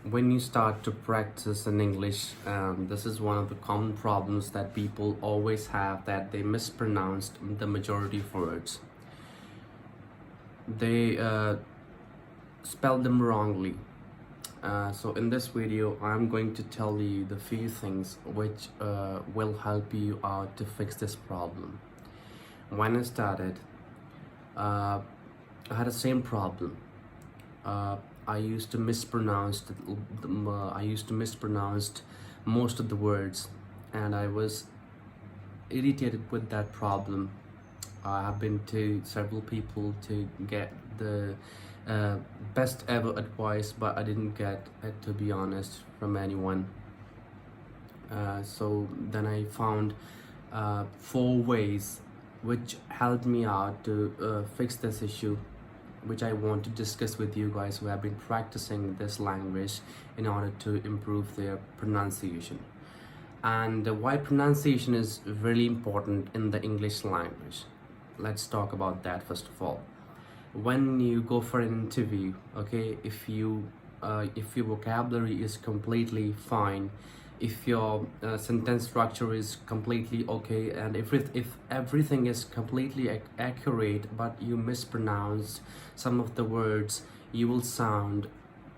When you start to practice in English, this is one of the common problems that people always have, that they mispronounced the majority of words. They spell them wrongly. So in this video, I'm going to tell you the few things which will help you out to fix this problem. When I started, I had the same problem. I used to mispronounce most of the words, and I was irritated with that problem. I have been to several people to get the best ever advice, but I didn't get it, to be honest, from anyone. So then I found 4 ways which helped me out to fix this issue, which I want to discuss with you guys who have been practicing this language in order to improve their pronunciation. And why pronunciation is really important in the English language. Let's talk about that first of all. When you go for an interview, okay, if your vocabulary is completely fine, if your sentence structure is completely okay, and if everything is completely accurate, but you mispronounce some of the words, you will sound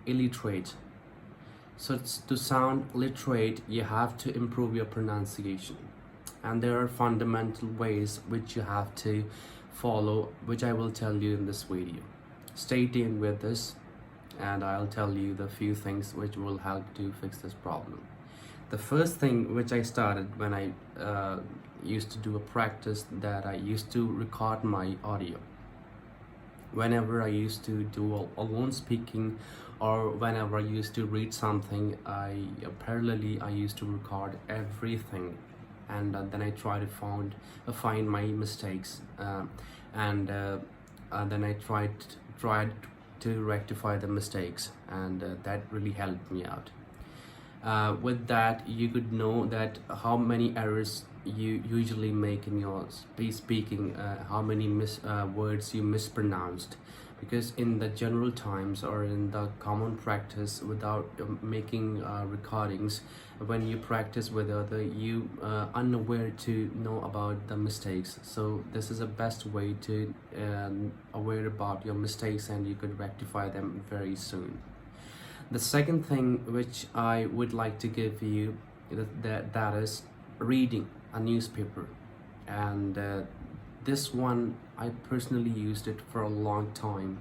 illiterate. So to sound literate, you have to improve your pronunciation, and there are fundamental ways which you have to follow, which I will tell you in this video. Stay tuned with this, and I'll tell you the few things which will help to fix this problem. The first thing which I started when I used to do a practice, that I used to record my audio. Whenever I used to do alone speaking, or whenever I used to read something, parallelly I used to record everything, and then I try to find my mistakes, and then I tried to rectify the mistakes, and that really helped me out. With that, you could know that how many errors you usually make in your speaking, how many words you mispronounced, because in the general times or in the common practice, without making recordings, when you practice with other, you unaware to know about the mistakes. So this is the best way to aware about your mistakes, and you could rectify them very soon. The second thing which I would like to give you, that is reading a newspaper. And this one, I personally used it for a long time,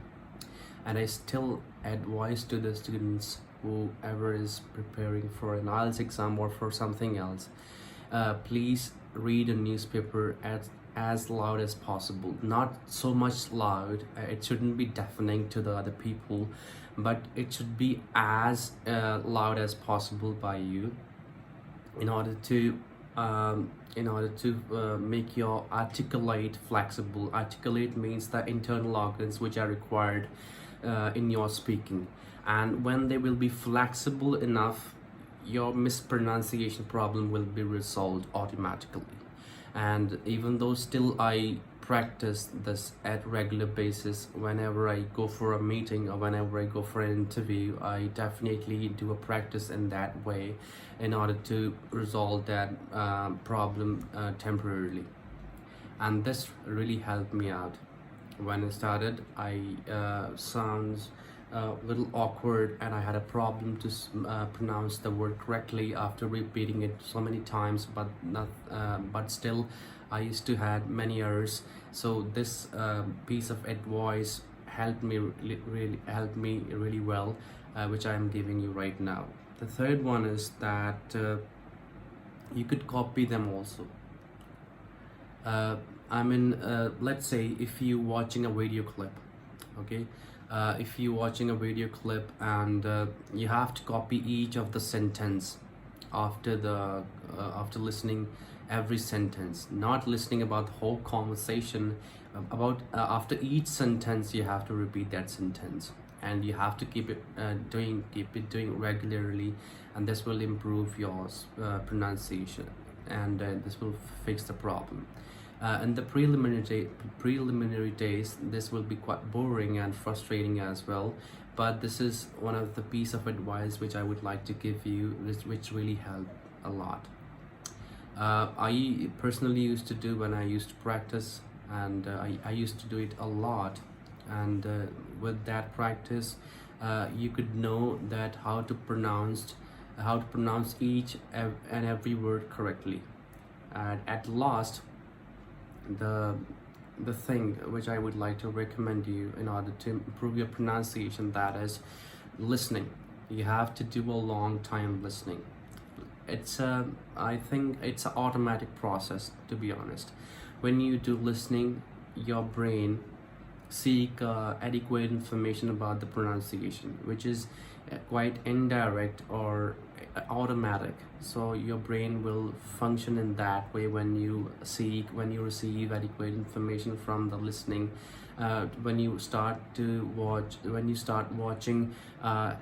and I still advise to the students, whoever is preparing for an IELTS exam or for something else, please read a newspaper as loud as possible. Not so much loud, it shouldn't be deafening to the other people, but it should be as loud as possible by you, in order to make your articulate flexible. Articulate means the internal organs which are required in your speaking, and when they will be flexible enough, your mispronunciation problem will be resolved automatically. And even though still I practice this at regular basis, whenever I go for a meeting or whenever I go for an interview, I definitely do a practice in that way, in order to resolve that problem temporarily. And this really helped me out. When I started, I sounds a little awkward, and I had a problem to pronounce the word correctly after repeating it so many times, but still I used to have many errors. So this piece of advice helped me really well, which I am giving you right now. The third one is that you could copy them also. Let's say if you're watching a video clip, okay, if you're watching a video clip, and you have to copy each of the sentence after listening every sentence, not listening about the whole conversation, after each sentence you have to repeat that sentence, and you have to keep it doing regularly, and this will improve your pronunciation, and this will fix the problem. In the preliminary days, this will be quite boring and frustrating as well, but this is one of the piece of advice which I would like to give you, which really helped a lot. I personally used to do when I used to practice, and I used to do it a lot. And with that practice, you could know that how to pronounce each and every word correctly. And at last, the thing which I would like to recommend you in order to improve your pronunciation, that is listening. You have to do a long time listening. It's I think it's an automatic process, to be honest. When you do listening, your brain seek adequate information about the pronunciation, which is quite indirect or automatic. So your brain will function in that way when you receive adequate information from the listening. When you start watching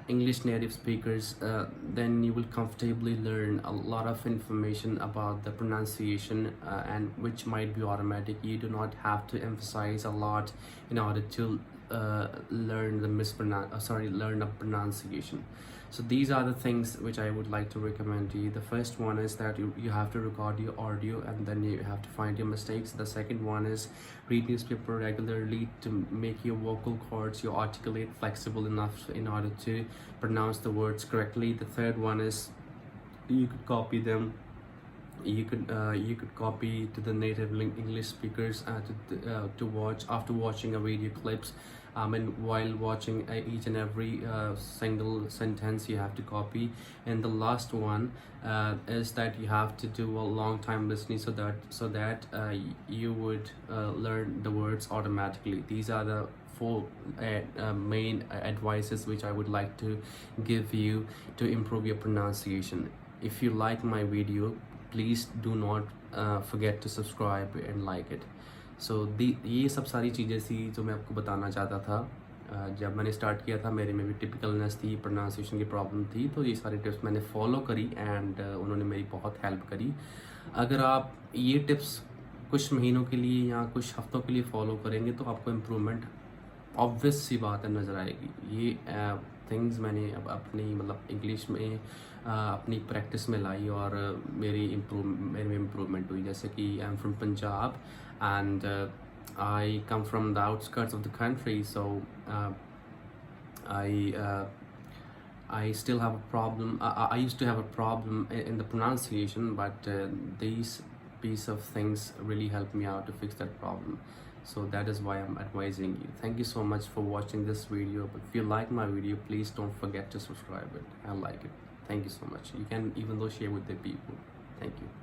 English native speakers, then you will comfortably learn a lot of information about the pronunciation, and which might be automatic. You do not have to emphasize a lot in order to learn the pronunciation. So these are the things which I would like to recommend to you. The first one is that you have to record your audio, and then you have to find your mistakes. The second one is read newspaper regularly to make your vocal cords, your articulate, flexible enough in order to pronounce the words correctly. The third one is you could copy them. You could copy to the native English speakers to watch after watching a video clips. And while watching each and every single sentence, you have to copy. And the last one is that you have to do a long time listening, so that you would learn the words automatically. These are the four main advices which I would like to give you to improve your pronunciation. If you like my video, please do not forget to subscribe and like it. सो ये सब सारी चीज़ें थी जो मैं आपको बताना चाहता था। जब मैंने स्टार्ट किया था, मेरे में भी टिपिकलनेस थी, प्रोनाउंसिएशन की प्रॉब्लम थी, तो ये सारी टिप्स मैंने फॉलो करी एंड उन्होंने मेरी बहुत हेल्प करी। अगर आप ये टिप्स कुछ महीनों के लिए या कुछ हफ्तों के लिए फॉलो करेंगे तो आपको इम्प्रूवमेंट ऑब्वियस सी बात है नज़र आएगी। ये थिंग्स मैंने अब अपनी इंग्लिश में अपनी प्रैक्टिस में लाई और मेरे में इम्प्रूवमेंट हुई। जैसे कि I am from Punjab and I come from the outskirts of the country, so I still have a problem. I used to have a problem in the pronunciation, but these piece of things really helped me out to fix that problem. So that is why I'm advising you. Thank you so much for watching this video. But if you like my video, please don't forget to subscribe it and like it. Thank you so much. You can even though share with the people. Thank you.